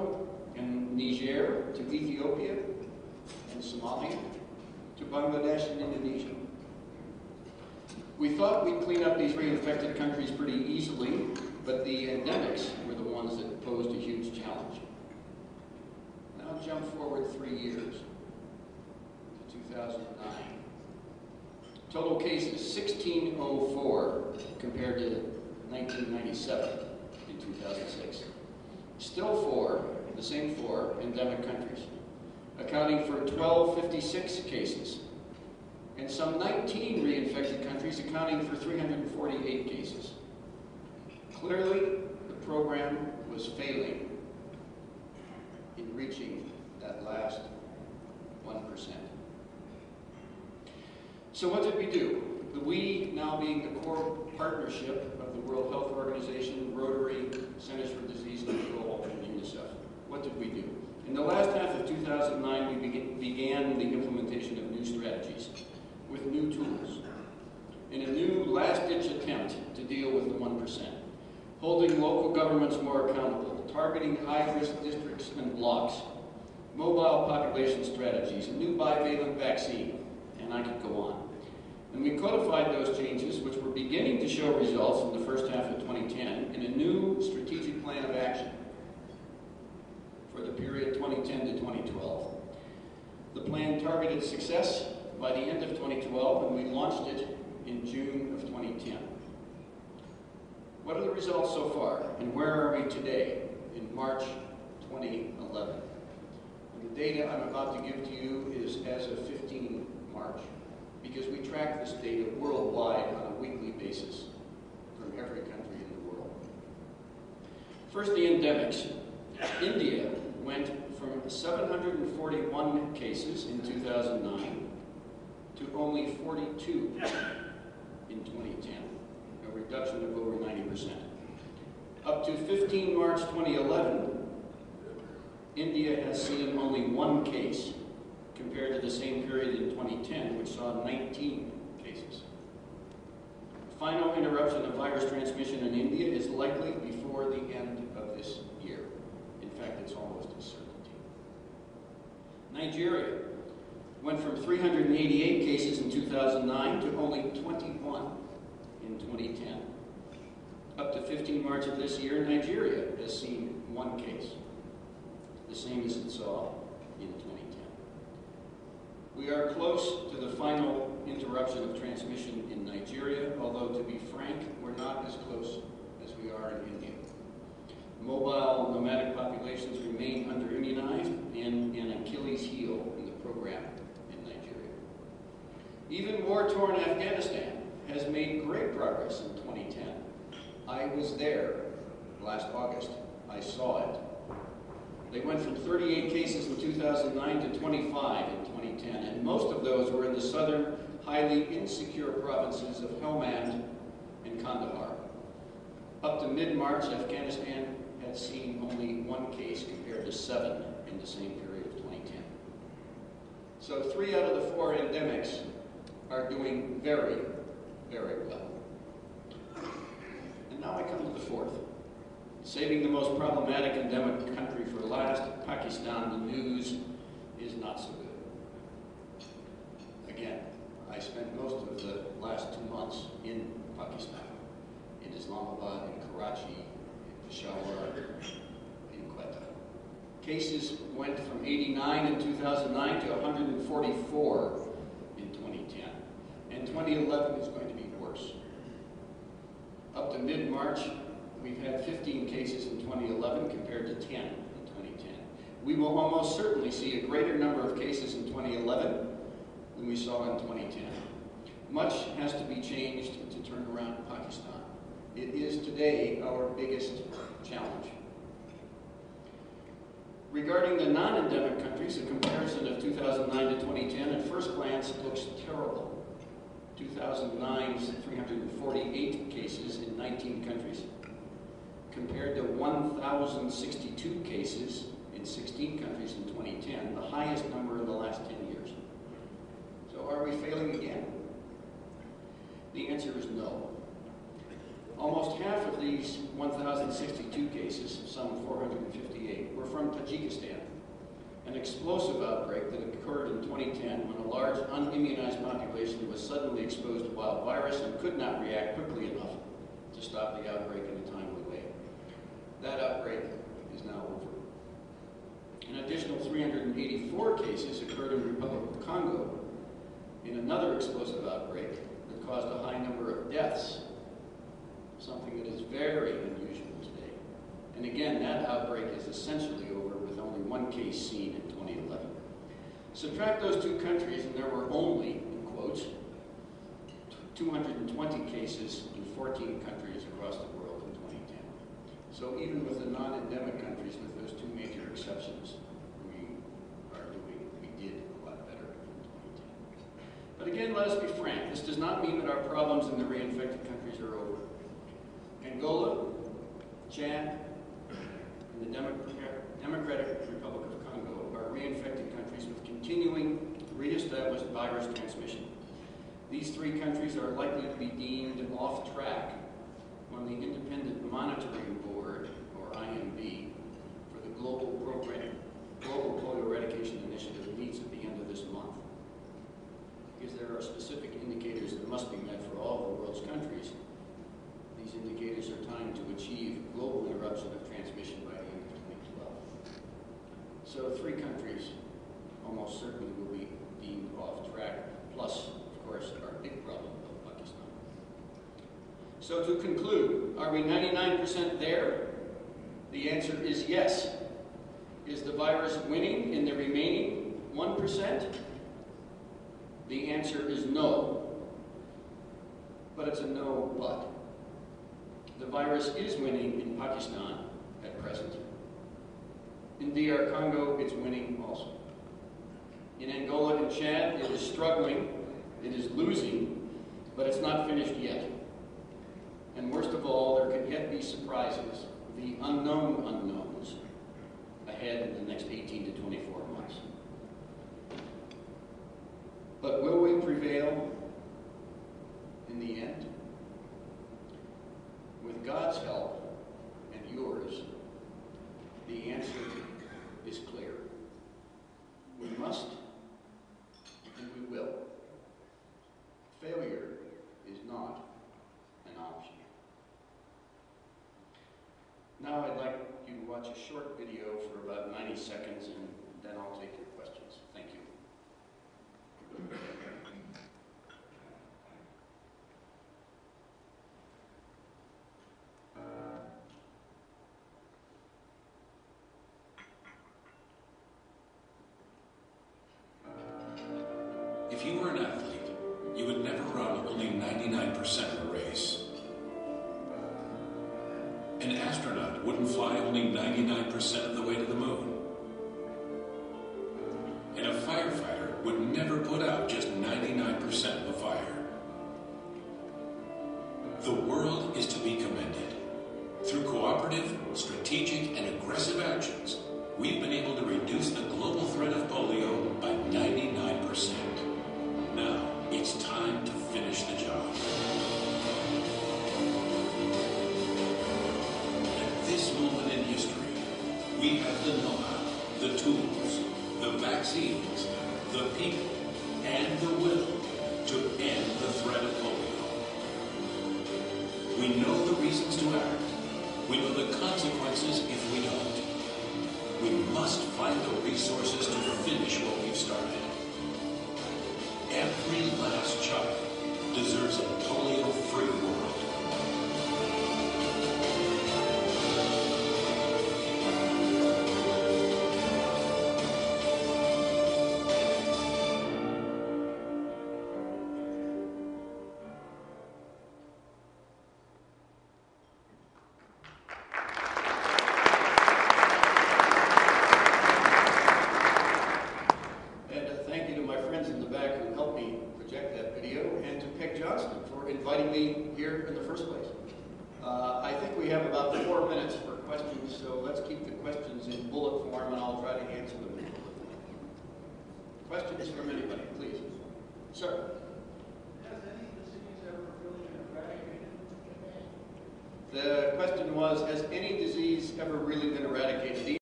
Congo and Niger to Ethiopia and Somalia to Bangladesh and Indonesia. We thought we'd clean up these reinfected countries pretty easily, but the endemics were the ones that posed a huge challenge. Now jump forward 3 years to 2009. Total cases, 1,604 compared to 1997 in 2006. Still four, the same four, endemic countries, accounting for 1,256 cases, and some 19 reinfected countries accounting for 348 cases. Clearly, the program was failing in reaching that last 1%. So what did we do? The we now being the core partnership of the World Health Organization, Rotary, Centers for Disease Control, and UNICEF. What did we do? In the last half of 2009, we began the implementation of new strategies with new tools in a new last-ditch attempt to deal with the 1%, holding local governments more accountable, targeting high-risk districts and blocks, mobile population strategies, a new bivalent vaccine, and I could go on. And we codified those changes, which were beginning to show results in the first half of 2010, in a new strategic plan of action for the period 2010 to 2012. The plan targeted success by the end of 2012, and we launched it in June of 2010. What are the results so far, and where are we today in March 2011? And the data I'm about to give to you is as of 15 March, because we track this data worldwide on a weekly basis from every country in the world. First, the endemics. India went from 741 cases in 2009 to only 42 in 2010, a reduction of over 90%. Up to 15 March 2011, India has seen only one case compared to the same period in 2010, which saw 19 cases. Final interruption of virus transmission in India is likely before the end of this year. In fact, it's almost a certainty. Nigeria went from 388 cases in 2009 to only 21 in 2010. Up to 15 March of this year, Nigeria has seen one case, the same as it saw in 2010. We are close to the final interruption of transmission in Nigeria, although to be frank, we're not as close as we are in India. Mobile nomadic populations remain under-immunized and an Achilles heel in the program in Nigeria. Even war-torn Afghanistan has made great progress in 2010. I was there last August. I saw it. They went from 38 cases in 2009 to 25 in 2010, and most of those were in the southern, highly insecure provinces of Helmand and Kandahar. Up to mid-March, Afghanistan had seen only one case compared to 7 in the same period of 2010. So 3 out of the 4 endemics are doing very, very well. And now I come to the 4th. Saving the most problematic endemic country for last, Pakistan, the news is not so good. Again, I spent most of the last 2 months in Pakistan, in Islamabad, in Karachi, in Peshawar, in Quetta. Cases went from 89 in 2009 to 144 in 2010, and 2011 is going to be worse. Up to mid-March, we've had 15 cases in 2011 compared to 10 in 2010. We will almost certainly see a greater number of cases in 2011 than we saw in 2010. Much has to be changed to turn around Pakistan. It is today our biggest challenge. Regarding the non-endemic countries, a comparison of 2009 to 2010 at first glance looks terrible. 2009's 348 cases in 19 countries, compared to 1,062 cases in 16 countries in 2010, the highest number in the last 10 years. So are we failing again? The answer is no. Almost half of these 1,062 cases, some 458, were from Tajikistan, an explosive outbreak that occurred in 2010 when a large unimmunized population was suddenly exposed to wild virus and could not react quickly enough to stop the outbreak in a timely way. That outbreak is now over. An additional 384 cases occurred in the Republic of Congo in another explosive outbreak that caused a high number of deaths, something that is very unusual today. And again, that outbreak is essentially over with only one case seen in 2011. Subtract those two countries and there were only, in quotes, 220 cases in 14 countries across the world in 2010. So even with the non-endemic countries, with those two major exceptions, we did a lot better in 2010. But again, let us be frank, this does not mean that our problems in the reinfected countries are over. Angola, Chad, and the Democratic Republic of Congo are reinfected countries with continuing reestablished virus transmission. These three countries are likely to be deemed off track when the Independent Monitoring Board, or IMB, for the Global Polio Eradication Initiative meets at the end of this month. Because there are specific indicators that must be met for all the world's countries. These indicators are timed to achieve global interruption of transmission by the end of 2012. So three countries almost certainly will be deemed off track, plus, of course, our big problem of Pakistan. So to conclude, are we 99% there? The answer is yes. Is the virus winning in the remaining 1%? The answer is no. But it's a no but. The virus is winning in Pakistan at present. In DR Congo, it's winning also. In Angola and Chad, it is struggling, it is losing, but it's not finished yet. And worst of all, there could yet be surprises, the unknown unknowns, ahead in the next 18 to 24 months. But will we prevail in the end? With God's help and yours, the answer is clear. We must and we will. Failure is not an option. Now I'd like you to watch a short video for about 90 seconds and then I'll take your questions. Thank you. If you were an athlete, you would never run only 99% of a race. An astronaut wouldn't fly only 99% of the way to the moon. And a firefighter would never put out just 99% of a fire. The world is to be commended. Through cooperative, strategic, and aggressive actions, we've been able to reduce the global threat of polio by 99%. Now, it's time to finish the job. At this moment in history, we have the know-how, the tools, the vaccines, the people, and the will to end the threat of polio. We know the reasons to act. We know the consequences if we don't. We must find the resources to finish what we've started. Every last child deserves a polio-free world. Inviting me here in the first place. I think we have about 4 minutes for questions, so let's keep the questions in bullet form and I'll try to answer them in bullet form. Questions from anybody, please. Sir? Has any disease ever really been eradicated? The question was, has any disease ever really been eradicated?